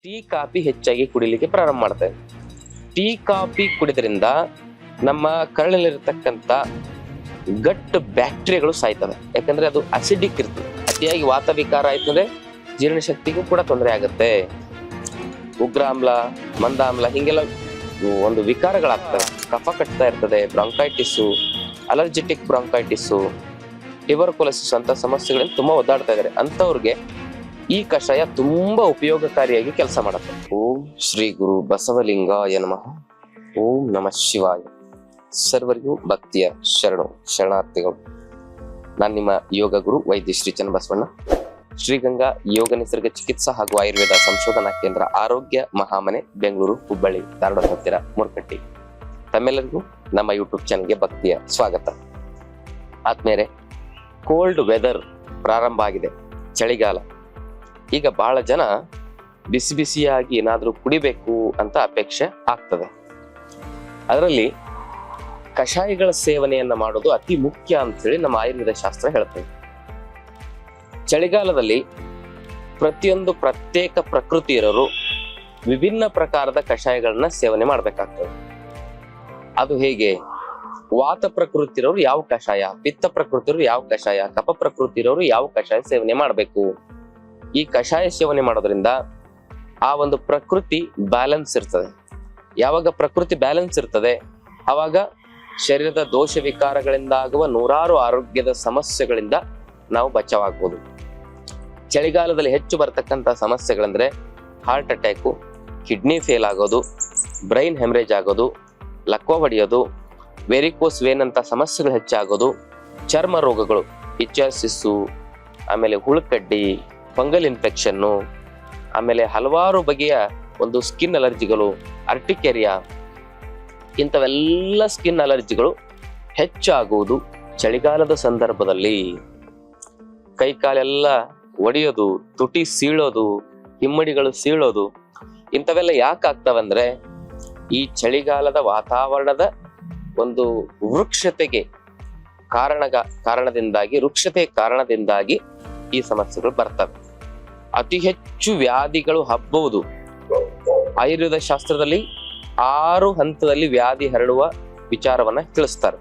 Tea coffee ಹೆಚ್ಚಾಗಿ ಕುಡಿಲಿಕ್ಕೆ ಪ್ರಾರಂಭ ಮಾಡ್ತೇವೆ. ಟೀ ಕಾಫಿ ಕುಡಿದ್ರಿಂದ ನಮ್ಮ ಕರಳಲ್ಲಿರತಕ್ಕಂತ ಗಟ್ ಬ್ಯಾಕ್ಟೀರಿಯಾಗಳು ಸಾಯ್ತವೆ. ಯಾಕಂದ್ರೆ ಅದು ಅಸಿಡಿಕ್ ಇರ್ತದೆ. ಅತಿಯಾಗಿ ವಾತ ವಿಕಾರ ಆಯ್ತು ಅಂದ್ರೆ ಜೀರ್ಣಶಕ್ತಿಗೂ ಕೂಡ ತೊಂದರೆ ಆಗುತ್ತೆ. ಉಗ್ರಾಮ್ಲ, ಮಂದಾಮ್ಲ ಹಿಂಗೆಲ್ಲ ಒಂದು ವಿಕಾರಗಳಾಗ್ತವೆ. ಕಫ ಕಟ್ತಾ ಇರ್ತದೆ, ಬ್ರಾಂಕೈಟಿಸ್ಸು, ಅಲರ್ಜೆಟಿಕ್ ಬ್ರಾಂಕೈಟಿಸ್ಸು, ಟ್ಯೂಬರ್ಕುಲೋಸಿಸ್ ಅಂತ ಸಮಸ್ಯೆಗಳಿಂದ ತುಂಬಾ ಒದ್ದಾಡ್ತಾ ಇದ್ದಾರೆ. ಅಂತವ್ರಿಗೆ ಈ ಕಷಾಯ ತುಂಬಾ ಉಪಯೋಗಕಾರಿಯಾಗಿ ಕೆಲಸ ಮಾಡುತ್ತೆ. ಓಂ ಶ್ರೀ ಗುರು ಬಸವಲಿಂಗಾಯ ನಮಃ. ಓಂ ನಮಃ ಶಿವಾಯ. ಸರ್ವರಿಗೂ ಭಕ್ತಿಯ ಶರಣಾರ್ಥಿಗಳು. ನಾನು ನಿಮ್ಮ ಯೋಗ ಗುರು ವೈದ್ಯ ಶ್ರೀ ಚನ್ನಬಸವಣ್ಣ, ಶ್ರೀಗಂಗಾ ಯೋಗ ನಿಸರ್ಗ ಚಿಕಿತ್ಸಾ ಹಾಗೂ ಆಯುರ್ವೇದ ಸಂಶೋಧನಾ ಕೇಂದ್ರ, ಆರೋಗ್ಯ ಮಹಾಮನೆ, ಬೆಂಗಳೂರು, ಹುಬ್ಬಳ್ಳಿ, ಧಾರವಾಡ ಹತ್ತಿರ ಮುರ್ಕಟ್ಟಿ. ತಮ್ಮೆಲ್ಲರಿಗೂ ನಮ್ಮ ಯೂಟ್ಯೂಬ್ ಚಾನಲ್ಗೆ ಭಕ್ತಿಯ ಸ್ವಾಗತ. ಆದ್ಮೇಲೆ ಕೋಲ್ಡ್ ವೆದರ್ ಪ್ರಾರಂಭ ಆಗಿದೆ, ಚಳಿಗಾಲ. ಈಗ ಬಹಳ ಜನ ಬಿಸಿ ಬಿಸಿಯಾಗಿ ಏನಾದ್ರೂ ಕುಡಿಬೇಕು ಅಂತ ಅಪೇಕ್ಷೆ ಆಗ್ತದೆ. ಅದರಲ್ಲಿ ಕಷಾಯಗಳ ಸೇವನೆಯನ್ನ ಮಾಡೋದು ಅತಿ ಮುಖ್ಯ ಅಂತ ಹೇಳಿ ನಮ್ಮ ಆಯುರ್ವೇದ ಶಾಸ್ತ್ರ ಹೇಳ್ತದೆ. ಚಳಿಗಾಲದಲ್ಲಿ ಪ್ರತಿಯೊಂದು ಪ್ರತ್ಯೇಕ ಪ್ರಕೃತಿ ಇರೋರು ವಿಭಿನ್ನ ಪ್ರಕಾರದ ಕಷಾಯಗಳನ್ನ ಸೇವನೆ ಮಾಡ್ಬೇಕಾಗ್ತದೆ. ಅದು ಹೇಗೆ? ವಾತ ಪ್ರಕೃತಿ ಇರೋರು ಯಾವ ಕಷಾಯ, ಪಿತ್ತ ಪ್ರಕೃತಿ ಇರೋರು ಯಾವ ಕಷಾಯ, ಕಫ ಪ್ರಕೃತಿ ಇರೋರು ಯಾವ ಕಷಾಯ ಸೇವನೆ ಮಾಡಬೇಕು. ಈ ಕಷಾಯ ಸೇವನೆ ಮಾಡೋದ್ರಿಂದ ಆ ಒಂದು ಪ್ರಕೃತಿ ಬ್ಯಾಲೆನ್ಸ್ ಇರ್ತದೆ. ಯಾವಾಗ ಪ್ರಕೃತಿ ಬ್ಯಾಲೆನ್ಸ್ ಇರ್ತದೆ ಆವಾಗ ಶರೀರದ ದೋಷ ವಿಕಾರಗಳಿಂದ ಆಗುವ ನೂರಾರು ಆರೋಗ್ಯದ ಸಮಸ್ಯೆಗಳಿಂದ ನಾವು ಬಚಾವಾಗ್ಬೋದು. ಚಳಿಗಾಲದಲ್ಲಿ ಹೆಚ್ಚು ಬರ್ತಕ್ಕಂಥ ಸಮಸ್ಯೆಗಳಂದ್ರೆ ಹಾರ್ಟ್ ಅಟ್ಯಾಕು, ಕಿಡ್ನಿ ಫೇಲ್ ಆಗೋದು, ಬ್ರೈನ್ ಹೆಮರೇಜ್ ಆಗೋದು, ಲಕ್ವ ಹೊಡೆಯೋದು, ವೆರಿಕೋಸ್ ವೇನ್ ಅಂತ ಸಮಸ್ಯೆಗಳು ಹೆಚ್ಚಾಗೋದು, ಚರ್ಮ ರೋಗಗಳು, ಇಚ್ಚಾಸಿಸ್ಸು, ಆಮೇಲೆ ಹುಳುಕಡ್ಡಿ, ಫಂಗಲ್ ಇನ್ಫೆಕ್ಷನ್ನು, ಆಮೇಲೆ ಹಲವಾರು ಬಗೆಯ ಒಂದು ಸ್ಕಿನ್ ಅಲರ್ಜಿಗಳು, ಅರ್ಟಿಕೆರಿಯಾ, ಇಂಥವೆಲ್ಲ ಸ್ಕಿನ್ ಅಲರ್ಜಿಗಳು ಹೆಚ್ಚಾಗುವುದು ಚಳಿಗಾಲದ ಸಂದರ್ಭದಲ್ಲಿ. ಕೈಕಾಲೆಲ್ಲ ಒಡೆಯೋದು, ತುಟಿ ಸೀಳೋದು, ಹಿಮ್ಮಡಿಗಳು ಸೀಳೋದು, ಇಂಥವೆಲ್ಲ ಯಾಕೆ ಆಗ್ತಾವಂದ್ರೆ ಈ ಚಳಿಗಾಲದ ವಾತಾವರಣದ ಒಂದು ವೃಕ್ಷತೆಗೆ ಕಾರಣದಿಂದಾಗಿ ಈ ಸಮಸ್ಯೆಗಳು ಬರ್ತವೆ. ಅತಿ ಹೆಚ್ಚು ವ್ಯಾಧಿಗಳು ಹಬ್ಬುವುದು. ಆಯುರ್ವೇದ ಶಾಸ್ತ್ರದಲ್ಲಿ 6 ಹಂತದಲ್ಲಿ ವ್ಯಾಧಿ ಹರಡುವ ವಿಚಾರವನ್ನ ತಿಳಿಸ್ತಾರೆ.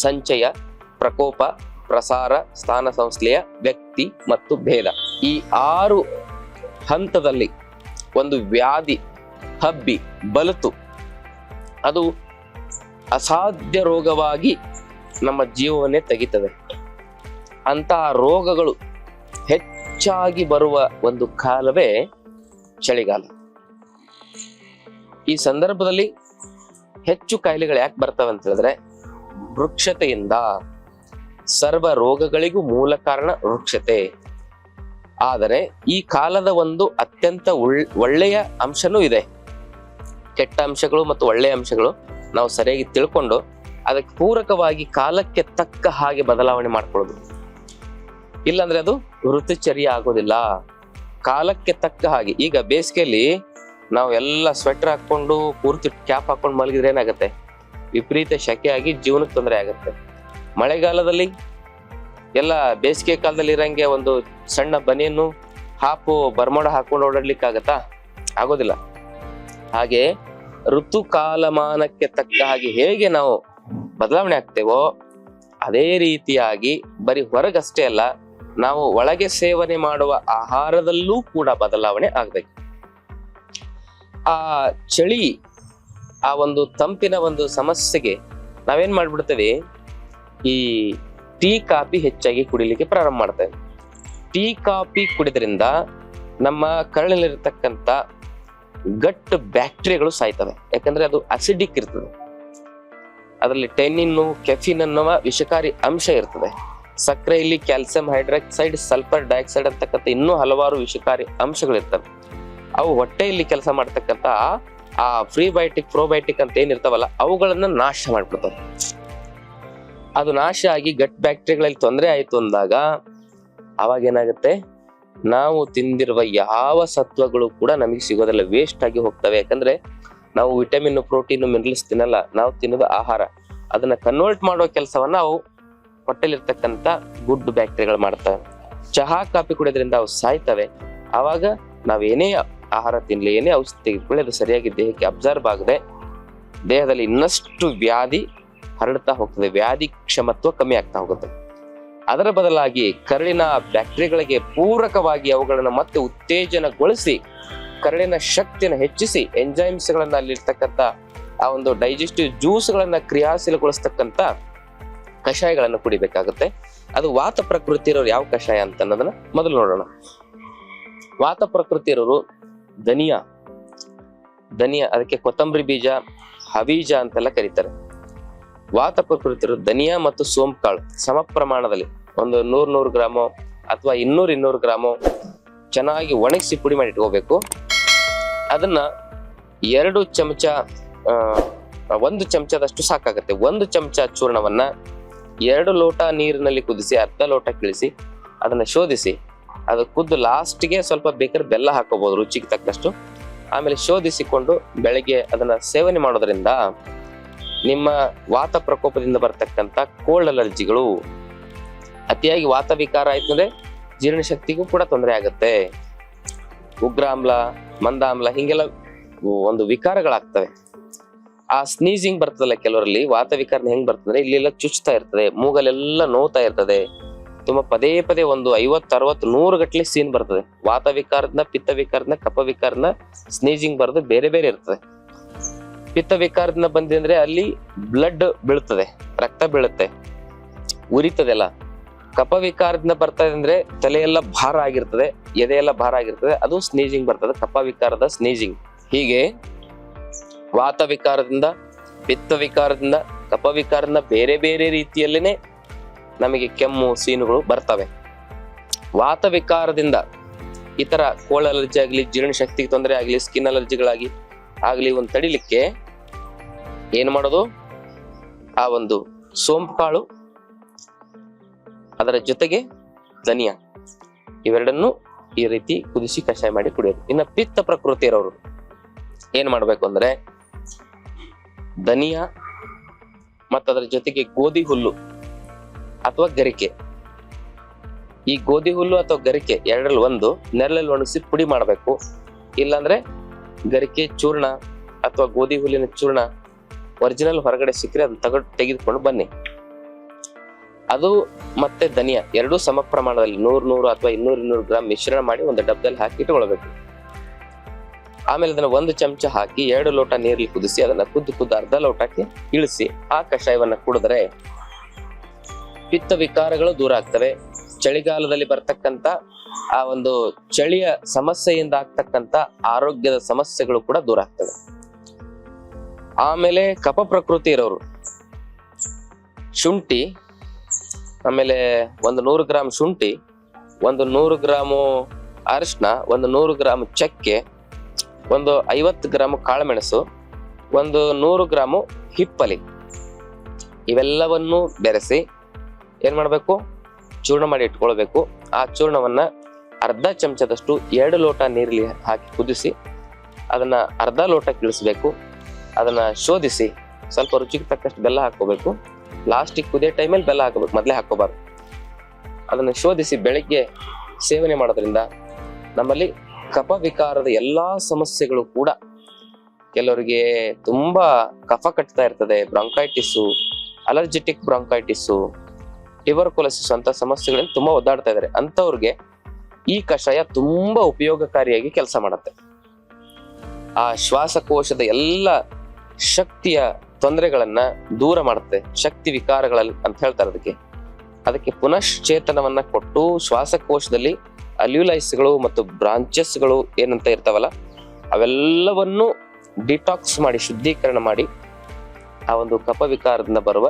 ಸಂಚಯ, ಪ್ರಕೋಪ, ಪ್ರಸಾರ, ಸ್ಥಾನ ಸಂಶ್ಲೇಯ, ವ್ಯಕ್ತಿ ಮತ್ತು ಭೇದ. ಈ 6 ಹಂತದಲ್ಲಿ ಒಂದು ವ್ಯಾಧಿ ಹಬ್ಬಿ ಬಲತು ಅದು ಅಸಾಧ್ಯ ರೋಗವಾಗಿ ನಮ್ಮ ಜೀವವನ್ನೇ ತೆಗಿತದೆ. ಅಂತಹ ರೋಗಗಳು ಹೆಚ್ಚಾಗಿ ಬರುವ ಒಂದು ಕಾಲವೇ ಚಳಿಗಾಲ. ಈ ಸಂದರ್ಭದಲ್ಲಿ ಹೆಚ್ಚು ಕಾಯಿಲೆಗಳು ಯಾಕೆ ಬರ್ತವೆ ಅಂತ ಹೇಳಿದ್ರೆ ವೃಕ್ಷತೆಯಿಂದ. ಸರ್ವ ರೋಗಗಳಿಗೂ ಮೂಲ ಕಾರಣ ವೃಕ್ಷತೆ. ಆದರೆ ಈ ಕಾಲದ ಒಂದು ಅತ್ಯಂತ ಒಳ್ಳೆಯ ಅಂಶನೂ ಇದೆ. ಕೆಟ್ಟ ಅಂಶಗಳು ಮತ್ತು ಒಳ್ಳೆಯ ಅಂಶಗಳು ನಾವು ಸರಿಯಾಗಿ ತಿಳ್ಕೊಂಡು ಅದಕ್ಕೆ ಪೂರಕವಾಗಿ ಕಾಲಕ್ಕೆ ತಕ್ಕ ಹಾಗೆ ಬದಲಾವಣೆ ಮಾಡ್ಕೊಳ್ಳೋದು. ಇಲ್ಲಾಂದ್ರೆ ಅದು ಋತುಚರ್ಯ ಆಗೋದಿಲ್ಲ. ಕಾಲಕ್ಕೆ ತಕ್ಕ ಹಾಗೆ. ಈಗ ಬೇಸಿಗೆಯಲ್ಲಿ ನಾವು ಎಲ್ಲ ಸ್ವೆಟರ್ ಹಾಕೊಂಡು ಪೂರ್ತಿ ಕ್ಯಾಪ್ ಹಾಕೊಂಡು ಮಲಗಿದ್ರೆ ಏನಾಗುತ್ತೆ? ವಿಪರೀತ ಶೆಕೆ ಆಗಿ ಜೀವನಕ್ಕೆ ತೊಂದರೆ ಆಗುತ್ತೆ. ಮಳೆಗಾಲದಲ್ಲಿ ಎಲ್ಲ ಬೇಸಿಗೆ ಕಾಲದಲ್ಲಿ ಇರಂಗೆ ಒಂದು ಸಣ್ಣ ಬನಿಯನ್ನು ಹಾಪು ಬರ್ಮೋಡ ಹಾಕೊಂಡು ಓಡಾಡ್ಲಿಕ್ಕೆ ಆಗತ್ತಾ? ಆಗೋದಿಲ್ಲ. ಹಾಗೆ ಋತು ಕಾಲಮಾನಕ್ಕೆ ತಕ್ಕ ಹಾಗೆ ಹೇಗೆ ನಾವು ಬದಲಾವಣೆ ಆಗ್ತೇವೋ ಅದೇ ರೀತಿಯಾಗಿ ಬರೀ ಹೊರಗಷ್ಟೇ ಅಲ್ಲ, ನಾವು ಒಳಗೆ ಸೇವನೆ ಮಾಡುವ ಆಹಾರದಲ್ಲೂ ಕೂಡ ಬದಲಾವಣೆ ಆಗ್ಬೇಕು. ಆ ಚಳಿ, ಆ ಒಂದು ತಂಪಿನ ಒಂದು ಸಮಸ್ಯೆಗೆ ನಾವೇನ್ ಮಾಡ್ಬಿಡ್ತೇವೆ, ಈ ಟೀ ಕಾಫಿ ಹೆಚ್ಚಾಗಿ ಕುಡಿಲಿಕ್ಕೆ ಪ್ರಾರಂಭ ಮಾಡ್ತೇವೆ. ಟೀ ಕಾಫಿ ಕುಡಿದ್ರಿಂದ ನಮ್ಮ ಕರಳಲ್ಲಿರತಕ್ಕಂತ ಗಟ್ ಬ್ಯಾಕ್ಟೀರಿಯಾಗಳು ಸಾಯ್ತವೆ. ಯಾಕಂದ್ರೆ ಅದು ಅಸಿಡಿಕ್ ಇರ್ತದೆ. ಅದರಲ್ಲಿ ಟೆನ್ನಿನ್ನು, ಕೆಫಿನ್ ಅನ್ನುವ ವಿಷಕಾರಿ ಅಂಶ ಇರ್ತದೆ. ಸಕ್ಕರೆಯಲ್ಲಿ ಕ್ಯಾಲ್ಸಿಯಂ ಹೈಡ್ರಾಕ್ಸೈಡ್, ಸಲ್ಫರ್ ಡೈಆಕ್ಸೈಡ್ ಅಂತಕ್ಕಂಥ ಇನ್ನೂ ಹಲವಾರು ವಿಷಕಾರಿ ಅಂಶಗಳಿರ್ತವೆ. ಅವು ಹೊಟ್ಟೆಯಲ್ಲಿ ಕೆಲಸ ಮಾಡ್ತಕ್ಕಂಥ ಆ ಫ್ರೀಬಯೋಟಿಕ್, ಪ್ರೋಬಯೋಟಿಕ್ ಅಂತ ಏನಿರ್ತಾವಲ್ಲ ಅವುಗಳನ್ನ ನಾಶ ಮಾಡ್ಬಿಡ್ತವೆ. ಅದು ನಾಶ ಆಗಿ ಗಟ್ ಬ್ಯಾಕ್ಟೀರಿಯಾಗಳಲ್ಲಿ ತೊಂದರೆ ಆಯ್ತು ಅಂದಾಗ ಅವಾಗ ಏನಾಗುತ್ತೆ, ನಾವು ತಿಂದಿರುವ ಯಾವ ಸತ್ವಗಳು ಕೂಡ ನಮಗೆ ಸಿಗೋದಿಲ್ಲ, ವೇಸ್ಟ್ ಆಗಿ ಹೋಗ್ತವೆ. ಯಾಕಂದ್ರೆ ನಾವು ವಿಟಮಿನ್, ಪ್ರೋಟೀನ್, ಮಿನರಲ್ಸ್ ತಿನ್ನಲ್ಲ. ನಾವು ತಿನ್ನೋದು ಆಹಾರ. ಅದನ್ನ ಕನ್ವರ್ಟ್ ಮಾಡೋ ಕೆಲಸವನ್ನ ಅವು ಹೊಟ್ಟೆಲಿರ್ತಕ್ಕಂಥ ಗುಡ್ ಬ್ಯಾಕ್ಟೀರಿಯಾಗಳು ಮಾಡ್ತವೆ. ಚಹಾ ಕಾಫಿ ಕುಡಿಯೋದ್ರಿಂದ ಅವು ಸಾಯ್ತವೆ. ಆವಾಗ ನಾವೇನೇ ಆಹಾರ ತಿನ್ಲಿ, ಏನೇ ಔಷಧಿ ತೆಗೆದುಕೊಳ್ಳಿ, ಅದು ಸರಿಯಾಗಿ ದೇಹಕ್ಕೆ ಅಬ್ಸರ್ವ್ ಆಗದೆ ದೇಹದಲ್ಲಿ ಇನ್ನಷ್ಟು ವ್ಯಾಧಿ ಹರಡ್ತಾ ಹೋಗ್ತದೆ, ವ್ಯಾಧಿ ಕ್ಷಮತ್ವ ಕಮ್ಮಿ ಆಗ್ತಾ ಹೋಗುತ್ತೆ. ಅದರ ಬದಲಾಗಿ ಕರಳಿನ ಬ್ಯಾಕ್ಟೀರಿಯಾಗಳಿಗೆ ಪೂರಕವಾಗಿ ಅವುಗಳನ್ನು ಮತ್ತೆ ಉತ್ತೇಜನಗೊಳಿಸಿ ಕರಳಿನ ಶಕ್ತಿಯನ್ನು ಹೆಚ್ಚಿಸಿ ಎಂಜೈಮ್ಸ್ ಗಳನ್ನ ಅಲ್ಲಿರ್ತಕ್ಕಂಥ ಆ ಒಂದು ಡೈಜೆಸ್ಟಿವ್ ಜ್ಯೂಸ್ ಗಳನ್ನ ಕ್ರಿಯಾಶೀಲಗೊಳಿಸ್ತಕ್ಕಂಥ ಕಷಾಯಗಳನ್ನು ಕುಡಿಬೇಕಾಗುತ್ತೆ. ಅದು ವಾತ ಪ್ರಕೃತಿ ಇರೋರು ಯಾವ ಕಷಾಯ ಅಂತ ಅನ್ನೋದನ್ನ ಮೊದಲು ನೋಡೋಣ. ವಾತ ಪ್ರಕೃತಿ ಇರೋರು ಧನಿಯಾ, ಅದಕ್ಕೆ ಕೊತ್ತಂಬರಿ ಬೀಜ, ಹವೀಜ ಅಂತೆಲ್ಲ ಕರೀತಾರೆ. ವಾತ ಪ್ರಕೃತಿ ಇರೋರು ಧನಿಯಾ ಮತ್ತು ಸೋಂಪು ಕಾಳು ಸಮ ಪ್ರಮಾಣದಲ್ಲಿ ಒಂದು 100 ಗ್ರಾಮೋ ಅಥವಾ 200 ಗ್ರಾಮೋ ಚೆನ್ನಾಗಿ ಒಣಗಿಸಿ ಪುಡಿ ಮಾಡಿ ಇಟ್ಕೋಬೇಕು. ಅದನ್ನ 2 ಚಮಚ 1 ಚಮಚದಷ್ಟು ಸಾಕಾಗತ್ತೆ. 1 ಚಮಚ ಚೂರ್ಣವನ್ನ 2 ಲೋಟ ನೀರಿನಲ್ಲಿ ಕುದಿಸಿ ಅರ್ಧ ಲೋಟ ಕಿಳಿಸಿ ಅದನ್ನ ಶೋಧಿಸಿ, ಅದು ಕುದ್ದು ಲಾಸ್ಟ್ಗೆ ಸ್ವಲ್ಪ ಬೇಕಾದ್ರೆ ಬೆಲ್ಲ ಹಾಕೋಬಹುದು ರುಚಿಗೆ ತಕ್ಕಷ್ಟು. ಆಮೇಲೆ ಶೋಧಿಸಿಕೊಂಡು ಬೆಳಗ್ಗೆ ಅದನ್ನ ಸೇವನೆ ಮಾಡೋದ್ರಿಂದ ನಿಮ್ಮ ವಾತ ಪ್ರಕೋಪದಿಂದ ಬರ್ತಕ್ಕಂಥ ಕೋಲ್ಡ್ ಅಲರ್ಜಿಗಳು, ಅತಿಯಾಗಿ ವಾತ ವಿಕಾರ ಆಯ್ತಂದ್ರೆ ಜೀರ್ಣಶಕ್ತಿಗೂ ಕೂಡ ತೊಂದರೆ ಆಗುತ್ತೆ. ಉಗ್ರಾಮ್ಲ, ಮಂದಾಮ್ಲ ಹಿಂಗೆಲ್ಲ ಒಂದು ವಿಕಾರಗಳಾಗ್ತವೆ. ಆ ಸ್ನೀಸಿಂಗ್ ಬರ್ತದಲ್ಲ ಕೆಲವರಲ್ಲಿ, ವಾತ ವಿಕಾರ ಹೆಂಗ್ ಬರ್ತಂದ್ರೆ ಇಲ್ಲೆಲ್ಲ ಚುಚ್ತಾ ಇರ್ತದೆ, ಮೂಗಲೆಲ್ಲ ನೋವ್ತಾ ಇರ್ತದೆ, ತುಂಬಾ ಪದೇ ಪದೇ ಒಂದು 50, 60, 100 ಗಟ್ಟಲೆ ಸೀನ್ ಬರ್ತದೆ. ವಾತ ವಿಕಾರದಿಂದ, ಪಿತ್ತ ವಿಕಾರದಿಂದ, ಕಫ ವಿಕಾರದಿಂದ ಸ್ನೀಸಿಂಗ್ ಬರೋದು ಬೇರೆ ಬೇರೆ ಇರ್ತದೆ. ಪಿತ್ತ ವಿಕಾರದಿಂದ ಬಂದ್ರೆ ಅಲ್ಲಿ ಬ್ಲಡ್ ಬೀಳ್ತದೆ, ರಕ್ತ ಬೀಳುತ್ತೆ, ಉರಿತದೆಲ್ಲ. ಕಫ ವಿಕಾರದಿಂದ ಬರ್ತಾ ಇದೆ ಅಂದ್ರೆ ತಲೆಯೆಲ್ಲ ಭಾರ ಆಗಿರ್ತದೆ, ಎದೆಯೆಲ್ಲ ಭಾರ ಆಗಿರ್ತದೆ, ಅದು ಸ್ನೀಸಿಂಗ್ ಬರ್ತದೆ, ಕಫ ವಿಕಾರದ ಸ್ನೀಸಿಂಗ್. ಹೀಗೆ ವಾತ ವಿಕಾರದಿಂದ, ಪಿತ್ತ ವಿಕಾರದಿಂದ, ಕಫ ವಿಕಾರದಿಂದ ಬೇರೆ ಬೇರೆ ರೀತಿಯಲ್ಲೇನೆ ನಮಗೆ ಕೆಮ್ಮು ಸೀನುಗಳು ಬರ್ತವೆ. ವಾತ ವಿಕಾರದಿಂದ ಇತರ ಕೋಲ್ಡ್ ಅಲರ್ಜಿ ಆಗ್ಲಿ, ಜೀರ್ಣಶಕ್ತಿಗೆ ತೊಂದರೆ ಆಗ್ಲಿ, ಸ್ಕಿನ್ ಅಲರ್ಜಿಗಳಾಗಿ ಆಗ್ಲಿ ಒಂದು ತಡಿಲಿಕ್ಕೆ ಏನ್ ಮಾಡೋದು, ಆ ಒಂದು ಸೋಂಪು ಕಾಳು ಅದರ ಜೊತೆಗೆ ಧನಿಯಾ ಇವೆರಡನ್ನು ಈ ರೀತಿ ಕುದಿಸಿ ಕಷಾಯ ಮಾಡಿ ಕುಡಿಯೋದು. ಇನ್ನು ಪಿತ್ತ ಪ್ರಕೃತಿ ಇರೋರು ಏನ್ ಮಾಡ್ಬೇಕು ಅಂದ್ರೆ ಧನಿಯಾ ಮತ್ತು ಅದರ ಜೊತೆಗೆ ಗೋಧಿ ಹುಲ್ಲು ಅಥವಾ ಗರಿಕೆ, ಈ ಗೋಧಿ ಹುಲ್ಲು ಅಥವಾ ಗರಿಕೆ ಎರಡರಲ್ಲಿ ಒಂದು ನೆರಳಲ್ಲಿ ಒಣಗಿಸಿ ಪುಡಿ ಮಾಡಬೇಕು. ಇಲ್ಲಾಂದ್ರೆ ಗರಿಕೆ ಚೂರ್ಣ ಅಥವಾ ಗೋಧಿ ಹುಲ್ಲಿನ ಚೂರ್ಣ ಒರಿಜಿನಲ್ ಹೊರಗಡೆ ಸಿಕ್ಕರೆ ಅದನ್ನ ತೆಗೆದುಕೊಂಡು ಬನ್ನಿ. ಅದು ಮತ್ತೆ ಧನಿಯಾ ಎರಡೂ ಸಮ ಪ್ರಮಾಣದಲ್ಲಿ 100 ಅಥವಾ 200 ಗ್ರಾಮ್ ಮಿಶ್ರಣ ಮಾಡಿ ಒಂದು ಡಬ್ಬದಲ್ಲಿ ಹಾಕಿ ಇಟ್ಕೊಳ್ಬೇಕು. ಆಮೇಲೆ ಅದನ್ನ 1 ಚಮಚ ಹಾಕಿ 2 ಲೋಟ ನೀರಲ್ಲಿ ಕುದಿಸಿ ಅದನ್ನ ಕುದ್ದು ಅರ್ಧ ಲೋಟಕ್ಕೆ ಇಳಿಸಿ ಆ ಕಷಾಯವನ್ನ ಕುಡಿದ್ರೆ ಪಿತ್ತ ವಿಕಾರಗಳು ದೂರ ಆಗ್ತವೆ. ಚಳಿಗಾಲದಲ್ಲಿ ಬರ್ತಕ್ಕಂತ ಆ ಒಂದು ಚಳಿಯ ಸಮಸ್ಯೆಯಿಂದ ಆಗ್ತಕ್ಕಂತ ಆರೋಗ್ಯದ ಸಮಸ್ಯೆಗಳು ಕೂಡ ದೂರ ಆಗ್ತವೆ. ಆಮೇಲೆ ಕಫ ಪ್ರಕೃತಿ ಇರೋರು ಶುಂಠಿ, ಆಮೇಲೆ 100 ಗ್ರಾಮ್ ಶುಂಠಿ, 100 ಗ್ರಾಮು ಅರಿಶಿನ, 100 ಗ್ರಾಮ್ ಚಕ್ಕೆ, 50 ಗ್ರಾಮ್ ಕಾಳುಮೆಣಸು, 100 ಗ್ರಾಮು ಹಿಪ್ಪಲಿ ಇವೆಲ್ಲವನ್ನು ಬೆರೆಸಿ ಏನ್ ಮಾಡ್ಬೇಕು, ಚೂರ್ಣ ಮಾಡಿ ಇಟ್ಕೊಳ್ಬೇಕು. ಆ ಚೂರ್ಣವನ್ನ ಅರ್ಧ ಚಮಚದಷ್ಟು 2 ಲೋಟ ನೀರಲ್ಲಿ ಹಾಕಿ ಕುದಿಸಿ ಅದನ್ನ ಅರ್ಧ ಲೋಟ ಇಳಿಸ್ಬೇಕು. ಅದನ್ನ ಶೋಧಿಸಿ ಸ್ವಲ್ಪ ರುಚಿಗೆ ತಕ್ಕಷ್ಟು ಬೆಲ್ಲ ಹಾಕೋಬೇಕು. ಲಾಸ್ಟಿಗೆ ಕುದಿಯೋ ಟೈಮಲ್ಲಿ ಬೆಲ್ಲ ಹಾಕೋಬೇಕು, ಮೊದಲೇ ಹಾಕೋಬಾರ್ದು. ಅದನ್ನ ಶೋಧಿಸಿ ಬೆಳಿಗ್ಗೆ ಸೇವನೆ ಮಾಡೋದ್ರಿಂದ ನಮ್ಮಲ್ಲಿ ಕಫ ವಿಕಾರದ ಎಲ್ಲಾ ಸಮಸ್ಯೆಗಳು ಕೂಡ, ಕೆಲವರಿಗೆ ತುಂಬಾ ಕಫ ಕಟ್ತಾ ಇರ್ತದೆ, ಬ್ರಾಂಕೈಟಿಸು, ಅಲರ್ಜೆಟಿಕ್ ಬ್ರಾಂಕೈಟಿಸು, ಟ್ಯೂಬರ್ಕುಲೋಸಿಸ್ ಅಂತ ಸಮಸ್ಯೆಗಳಿಂದ ತುಂಬಾ ಒದ್ದಾಡ್ತಾ ಇದ್ದಾರೆ. ಅಂತವ್ರಿಗೆ ಈ ಕಷಾಯ ತುಂಬಾ ಉಪಯೋಗಕಾರಿಯಾಗಿ ಕೆಲಸ ಮಾಡುತ್ತೆ. ಆ ಶ್ವಾಸಕೋಶದ ಎಲ್ಲ ಶಕ್ತಿಯ ತೊಂದರೆಗಳನ್ನ ದೂರ ಮಾಡುತ್ತೆ, ಶಕ್ತಿ ವಿಕಾರಗಳಲ್ಲಿ ಅಂತ ಹೇಳ್ತಾರೆ. ಅದಕ್ಕೆ ಪುನಶ್ಚೇತನವನ್ನ ಕೊಟ್ಟು ಶ್ವಾಸಕೋಶದಲ್ಲಿ ಅಲ್ಯೂಲೈಸ್ಗಳು ಮತ್ತು ಬ್ರಾಂಚಸ್ಗಳು ಏನಂತ ಇರ್ತಾವಲ್ಲ ಅವೆಲ್ಲವನ್ನು ಡಿಟಾಕ್ಸ್ ಮಾಡಿ, ಶುದ್ಧೀಕರಣ ಮಾಡಿ ಆ ಒಂದು ಕಫ ವಿಕಾರದಿಂದ ಬರುವ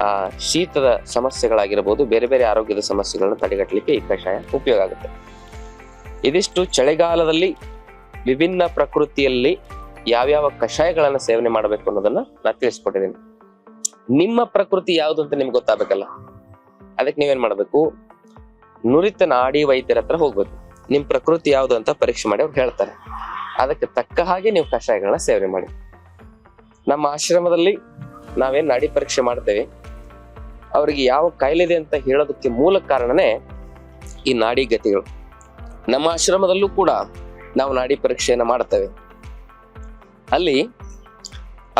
ಆ ಶೀತದ ಸಮಸ್ಯೆಗಳಾಗಿರಬಹುದು, ಬೇರೆ ಬೇರೆ ಆರೋಗ್ಯದ ಸಮಸ್ಯೆಗಳನ್ನ ತಡೆಗಟ್ಟಲಿಕ್ಕೆ ಈ ಕಷಾಯ ಉಪಯೋಗ ಆಗುತ್ತೆ. ಇದಿಷ್ಟು ಚಳಿಗಾಲದಲ್ಲಿ ವಿಭಿನ್ನ ಪ್ರಕೃತಿಯಲ್ಲಿ ಯಾವ್ಯಾವ ಕಷಾಯಗಳನ್ನ ಸೇವನೆ ಮಾಡಬೇಕು ಅನ್ನೋದನ್ನ ನಾನು ತಿಳಿಸ್ಕೊಟ್ಟಿದ್ದೀನಿ. ನಿಮ್ಮ ಪ್ರಕೃತಿ ಯಾವುದು ಅಂತ ನಿಮ್ಗೆ ಗೊತ್ತಾಗಬೇಕಲ್ಲ, ಅದಕ್ಕೆ ನೀವೇನ್ ಮಾಡ್ಬೇಕು, ನುರಿತ ನಾಡಿ ವೈದ್ಯರ ಹತ್ರ ಹೋಗ್ಬೇಕು. ನಿಮ್ ಪ್ರಕೃತಿ ಯಾವುದು ಅಂತ ಪರೀಕ್ಷೆ ಮಾಡಿ ಅವ್ರು ಹೇಳ್ತಾರೆ. ಅದಕ್ಕೆ ತಕ್ಕ ಹಾಗೆ ನೀವು ಕಷಾಯಗಳನ್ನ ಸೇವನೆ ಮಾಡಿ. ನಮ್ಮ ಆಶ್ರಮದಲ್ಲಿ ನಾವೇನ್ ನಾಡಿ ಪರೀಕ್ಷೆ ಮಾಡ್ತೇವೆ, ಅವರಿಗೆ ಯಾವ ಕಾಯಿಲೆ ಇದೆ ಅಂತ ಹೇಳೋದಕ್ಕೆ ಮೂಲ ಕಾರಣನೇ ಈ ನಾಡಿ ಗತಿಗಳು. ನಮ್ಮ ಆಶ್ರಮದಲ್ಲೂ ಕೂಡ ನಾವು ನಾಡಿ ಪರೀಕ್ಷೆಯನ್ನ ಮಾಡ್ತೇವೆ. ಅಲ್ಲಿ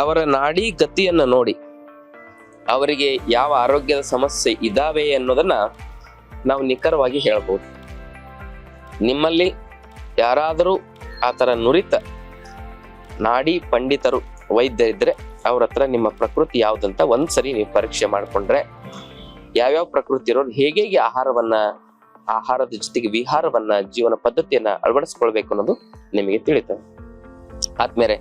ಅವರ ನಾಡಿ ಗತಿಯನ್ನ ನೋಡಿ ಅವರಿಗೆ ಯಾವ ಆರೋಗ್ಯದ ಸಮಸ್ಯೆ ಇದಾವೆ ಅನ್ನೋದನ್ನ ನಾವು ನಿಖರವಾಗಿ ಹೇಳ್ಬೋದು. ನಿಮ್ಮಲ್ಲಿ ಯಾರಾದರೂ ಆ ತರ ನುರಿತ ನಾಡಿ ಪಂಡಿತರು ವೈದ್ಯರಿದ್ರೆ ಅವ್ರ ಹತ್ರ ನಿಮ್ಮ ಪ್ರಕೃತಿ ಯಾವ್ದಂತ ಒಂದ್ಸರಿ ನೀವು ಪರೀಕ್ಷೆ ಮಾಡ್ಕೊಂಡ್ರೆ ಯಾವ್ಯಾವ ಪ್ರಕೃತಿ ಇರೋರು ಹೇಗೆ ಆಹಾರದ ಜೊತೆಗೆ ವಿಹಾರವನ್ನ, ಜೀವನ ಪದ್ಧತಿಯನ್ನ ಅಳವಡಿಸ್ಕೊಳ್ಬೇಕು ಅನ್ನೋದು ನಿಮಗೆ ತಿಳಿತದೆ. ಆದ್ಮೇಲೆ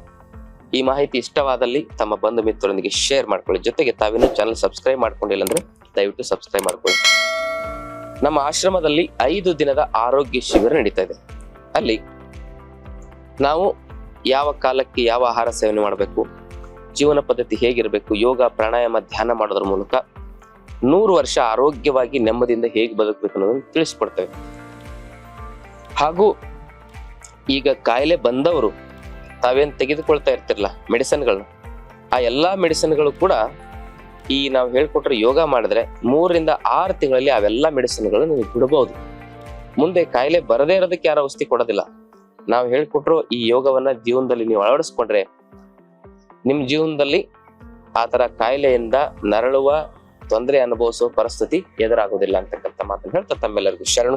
ಈ ಮಾಹಿತಿ ಇಷ್ಟವಾದಲ್ಲಿ ತಮ್ಮ ಬಂಧು ಮಿತ್ರರೊಂದಿಗೆ ಶೇರ್ ಮಾಡ್ಕೊಳ್ಳಿ. ಜೊತೆಗೆ ತಾವಿನ್ನೂ ಚಾನಲ್ ಸಬ್ಸ್ಕ್ರೈಬ್ ಮಾಡ್ಕೊಂಡಿಲ್ಲ ಅಂದ್ರೆ ದಯವಿಟ್ಟು ಸಬ್ಸ್ಕ್ರೈಬ್ ಮಾಡ್ಕೊಳ್ಳಿ. ನಮ್ಮ ಆಶ್ರಮದಲ್ಲಿ 5 ದಿನದ ಆರೋಗ್ಯ ಶಿಬಿರ ನಡೀತಾ ಇದೆ. ಅಲ್ಲಿ ನಾವು ಯಾವ ಕಾಲಕ್ಕೆ ಯಾವ ಆಹಾರ ಸೇವನೆ ಮಾಡಬೇಕು, ಜೀವನ ಪದ್ಧತಿ ಹೇಗಿರಬೇಕು, ಯೋಗ ಪ್ರಾಣಾಯಾಮ ಧ್ಯಾನ ಮಾಡೋದ್ರ ಮೂಲಕ 100 ವರ್ಷ ಆರೋಗ್ಯವಾಗಿ ನೆಮ್ಮದಿಯಿಂದ ಹೇಗೆ ಬದುಕಬೇಕು ಅನ್ನೋದನ್ನು ತಿಳಿಸ್ಕೊಡ್ತೇವೆ. ಹಾಗೂ ಈಗ ಕಾಯಿಲೆ ಬಂದವರು ತಾವೇನ್ ತೆಗೆದುಕೊಳ್ತಾ ಇರ್ತಿರಲ್ಲ ಮೆಡಿಸಿನ್ಗಳನ್ನ, ಆ ಎಲ್ಲಾ ಮೆಡಿಸಿನ್ಗಳು ಕೂಡ ಈ ನಾವು ಹೇಳ್ಕೊಟ್ರೆ ಯೋಗ ಮಾಡಿದ್ರೆ 3 ರಿಂದ 6 ತಿಂಗಳಲ್ಲಿ ಅವೆಲ್ಲಾ ಮೆಡಿಸಿನ್ಗಳು ನೀವು ಬಿಡಬಹುದು. ಮುಂದೆ ಕಾಯಿಲೆ ಬರದೇ ಇರೋದಕ್ಕೆ ಯಾರು ಔಷಧಿ ಕೊಡೋದಿಲ್ಲ. ನಾವು ಹೇಳ್ಕೊಟ್ರು ಈ ಯೋಗವನ್ನ ಜೀವನದಲ್ಲಿ ನೀವು ಅಳವಡಿಸ್ಕೊಂಡ್ರೆ ನಿಮ್ ಜೀವನದಲ್ಲಿ ಆತರ ಕಾಯಿಲೆಯಿಂದ ನರಳುವ, ತೊಂದರೆ ಅನುಭವಿಸುವ ಪರಿಸ್ಥಿತಿ ಎದುರಾಗೋದಿಲ್ಲ ಅಂತಕ್ಕಂಥ ಮಾತನ್ನು ಹೇಳ್ತಾ ತಮ್ಮೆಲ್ಲರಿಗೂ ಶರಣು